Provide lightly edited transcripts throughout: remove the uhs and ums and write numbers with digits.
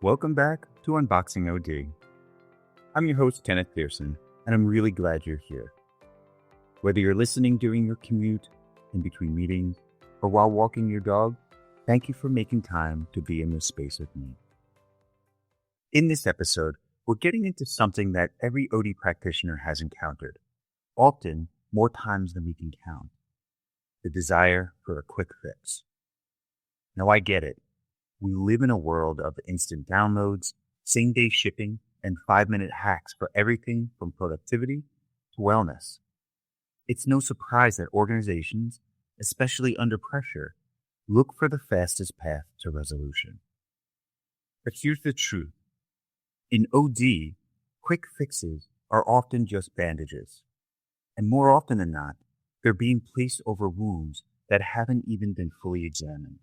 Welcome back to Unboxing OD. I'm your host, Kenneth, and I'm really glad you're here. Whether you're listening during your commute, in between meetings, or while walking your dog, thank you for making time to be in this space with me. In this episode, we're getting into something that every OD practitioner has encountered, often more times than we can count: the desire for a quick fix. Now, I get it. We live in a world of instant downloads, same-day shipping, and 5-minute hacks for everything from productivity to wellness. It's no surprise that organizations, especially under pressure, look for the fastest path to resolution. But here's the truth. In OD, quick fixes are often just bandages. And more often than not, they're being placed over wounds that haven't even been fully examined.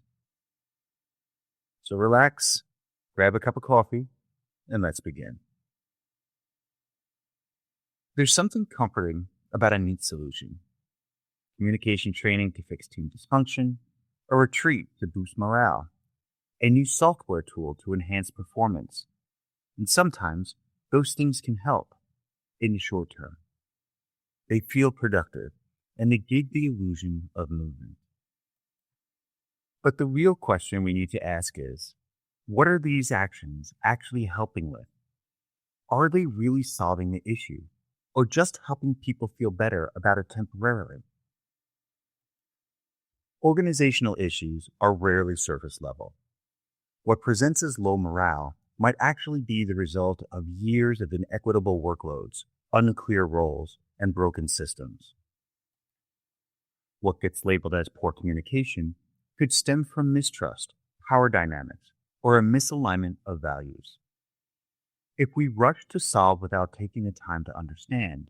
So relax, grab a cup of coffee, and let's begin. There's something comforting about a neat solution: communication training to fix team dysfunction, a retreat to boost morale, a new software tool to enhance performance. And sometimes those things can help in the short term. They feel productive, and they give the illusion of movement. But the real question we need to ask is, what are these actions actually helping with? Are they really solving the issue, or just helping people feel better about it temporarily? Organizational issues are rarely surface level. What presents as low morale might actually be the result of years of inequitable workloads, unclear roles, and broken systems. What gets labeled as poor communication could stem from mistrust, power dynamics, or a misalignment of values. If we rush to solve without taking the time to understand,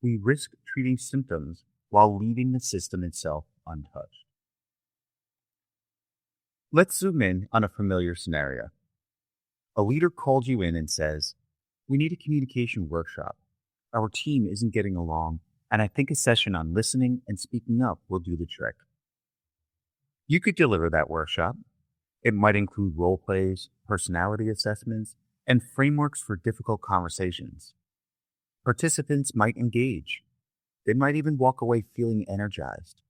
we risk treating symptoms while leaving the system itself untouched. Let's zoom in on a familiar scenario. A leader called you in and says, "We need a communication workshop. Our team isn't getting along, and I think a session on listening and speaking up will do the trick." You could deliver that workshop. It might include role plays, personality assessments, and frameworks for difficult conversations. Participants might engage. They might even walk away feeling energized.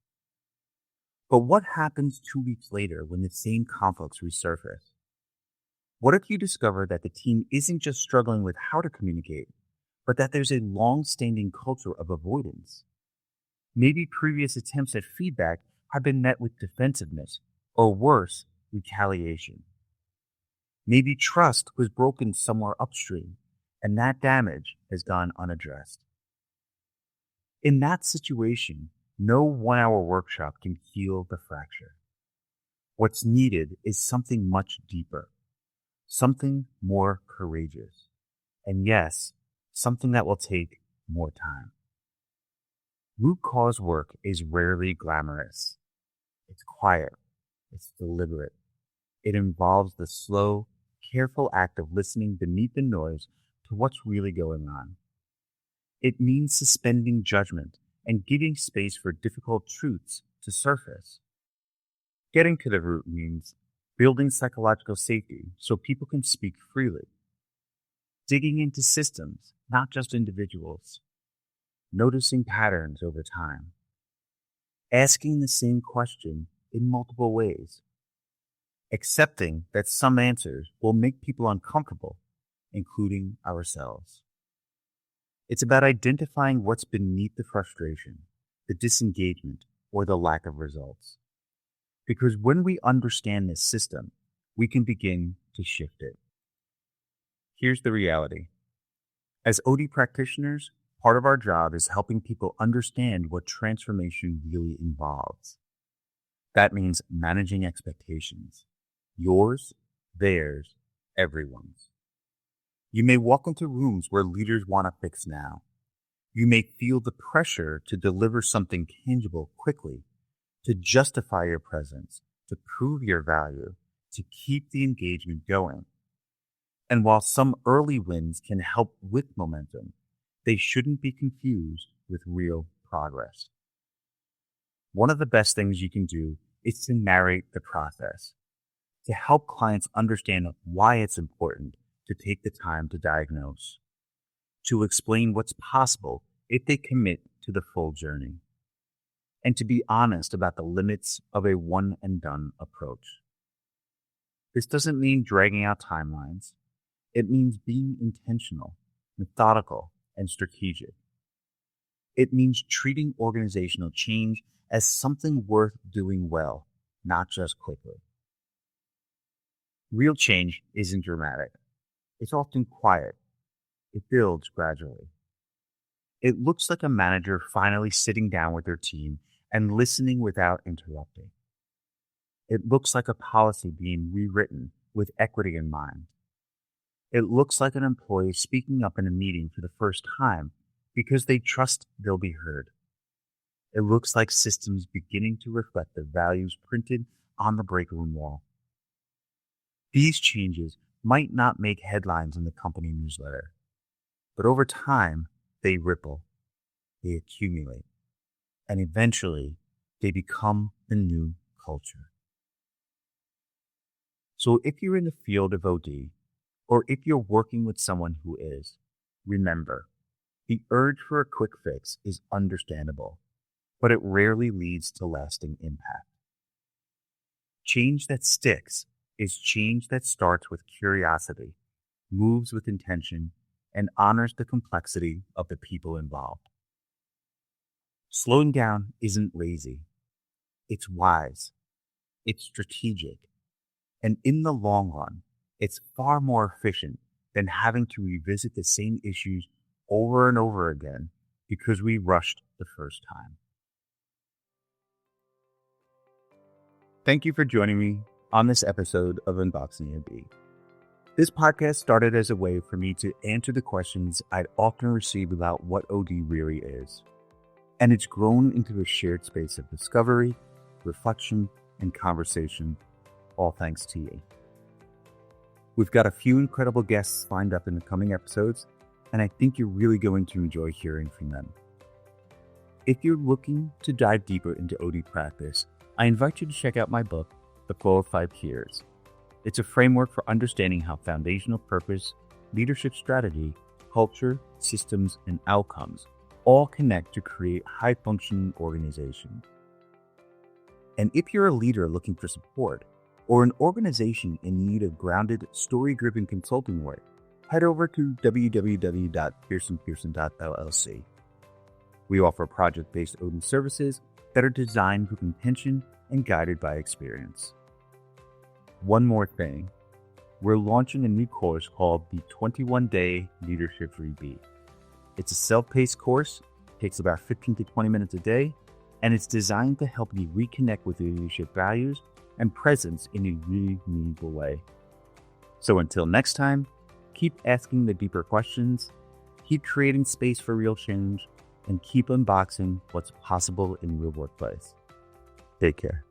But what happens 2 weeks later when the same conflicts resurface? What if you discover that the team isn't just struggling with how to communicate, but that there's a long-standing culture of avoidance? Maybe previous attempts at feedback have been met with defensiveness, or worse, retaliation. Maybe trust was broken somewhere upstream, and that damage has gone unaddressed. In that situation, no 1-hour workshop can heal the fracture. What's needed is something much deeper, something more courageous, and yes, something that will take more time. Root cause work is rarely glamorous. It's quiet. It's deliberate. It involves the slow, careful act of listening beneath the noise to what's really going on. It means suspending judgment and giving space for difficult truths to surface. Getting to the root means building psychological safety so people can speak freely. Digging into systems, not just individuals. Noticing patterns over time. Asking the same question in multiple ways. Accepting that some answers will make people uncomfortable, including ourselves. It's about identifying what's beneath the frustration, the disengagement, or the lack of results. Because when we understand this system, we can begin to shift it. Here's the reality. As OD practitioners, part of our job is helping people understand what transformation really involves. That means managing expectations. Yours, theirs, everyone's. You may walk into rooms where leaders want to fix now. You may feel the pressure to deliver something tangible quickly, to justify your presence, to prove your value, to keep the engagement going. And while some early wins can help with momentum, they shouldn't be confused with real progress. One of the best things you can do is to narrate the process. to help clients understand why it's important to take the time to diagnose, to explain what's possible if they commit to the full journey, and to be honest about the limits of a one and done approach. This doesn't mean dragging out timelines. It means being intentional, methodical, and strategic. It means treating organizational change as something worth doing well, not just quickly. Real change isn't dramatic. It's often quiet. It builds gradually. It looks like a manager finally sitting down with their team and listening without interrupting. It looks like a policy being rewritten with equity in mind. It looks like an employee speaking up in a meeting for the first time because they trust they'll be heard. It looks like systems beginning to reflect the values printed on the break room wall. These changes might not make headlines in the company newsletter, but over time, they ripple, they accumulate, and eventually they become the new culture. So if you're in the field of OD, or if you're working with someone who is, remember, the urge for a quick fix is understandable, but it rarely leads to lasting impact. Change that sticks is change that starts with curiosity, moves with intention, and honors the complexity of the people involved. Slowing down isn't lazy. It's wise. It's strategic. And in the long run, it's far more efficient than having to revisit the same issues over and over again because we rushed the first time. Thank you for joining me on this episode of Unboxing OD. This podcast started as a way for me to answer the questions I'd often receive about what OD really is. And it's grown into a shared space of discovery, reflection, and conversation, all thanks to you. We've got a few incredible guests lined up in the coming episodes, and I think you're really going to enjoy hearing from them. If you're looking to dive deeper into OD practice, I invite you to check out my book, The Flow of 5 Peers. It's a framework for understanding how foundational purpose, leadership strategy, culture, systems, and outcomes all connect to create high-functioning organizations. And if you're a leader looking for support, or an organization in need of grounded, story-driven consulting work, head over to www.pearsonpearson.llc. We offer project-based OD services that are designed with intention and guided by experience. One more thing. We're launching a new course called the 21-Day Leadership Rebeat. It's a self-paced course, takes about 15 to 20 minutes a day, and it's designed to help you reconnect with your leadership values and presence in a really meaningful way. So until next time, keep asking the deeper questions, keep creating space for real change, and keep unboxing what's possible in your workplace. Take care.